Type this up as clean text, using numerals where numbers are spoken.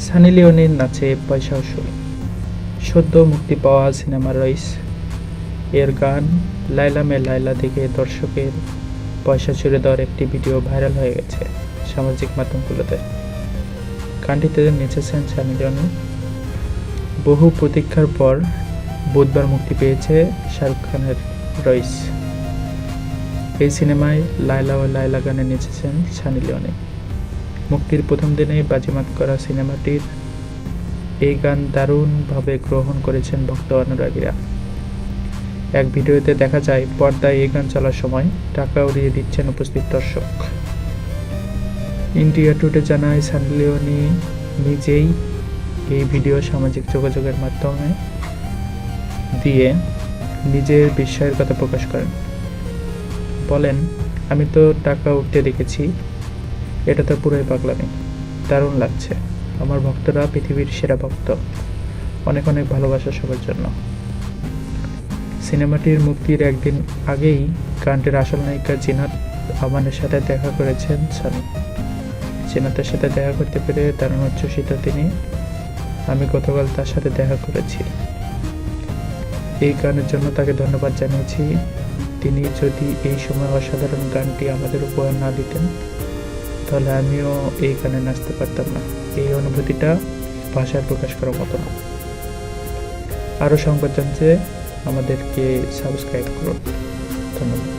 সানি লিওনির নাচে পয়সা উসুল। সদ্য মুক্তি পাওয়া সিনেমা রইস এর গান লাইলা মে লাইলা দেখে দর্শকের পয়সা ছুড়ে দেওয়ার একটি ভিডিও ভাইরাল হয়ে গেছে সামাজিক মাধ্যমগুলোতে। গানটিতে নেচেছেন সানি লিওনি। বহু প্রতীক্ষার পর বুধবার মুক্তি পেয়েছে শাহরুখ খানের রইস। এই সিনেমায় লাইলা ও লাইলা গানে নেচেছেন সানি লিওনি। মুক্তির প্রথম দিনেই বাজিমাত করা সিনেমাটির এই গান দারুণভাবে গ্রহণ করেছেন ভক্ত অনুরাগীরা। এক ভিডিওতে দেখা যায় পর্দায় এই গান চলার সময় টাকা উড়িয়ে দিচ্ছেন উপস্থিত দর্শক। ইন্ডিয়া টুডে জানায় সানি লিওনি নিজেই এই ভিডিও সামাজিক যোগাযোগের মাধ্যমে দিয়ে নিজের বিস্ময়ের কথা প্রকাশ করেন। বলেন, আমি তো টাকা উঠতে দেখেছি, এটা তো পুরোই পাগলামি, দারুণ লাগছে। আমার ভক্তরা পৃথিবীর সেরা ভক্ত, অনেক অনেক ভালোবাসা সবার জন্য। সিনেমাটির মুক্তির একদিন আগেই গানটির আসল নায়িকা জিনাত আমানের সাথে দেখা করেছেন সানি। জিনাতের সাথে দেখা করতে পেরে দারুণ উচ্ছ্বসিত তিনি। আমি গতকাল তার সাথে দেখা করেছি, এই গানের জন্য তাকে ধন্যবাদ জানিয়েছি। তিনি যদি এই সময় অসাধারণ গানটি আমাদের উপহার না দিতেন তাহলে আমিও এই গানে নাচতে পারতাম না। এই অনুভূতিটা ভাষায় প্রকাশ করার মতো না। আরও সংবাদ জানতে আমাদেরকে সাবস্ক্রাইব করুন। ধন্যবাদ।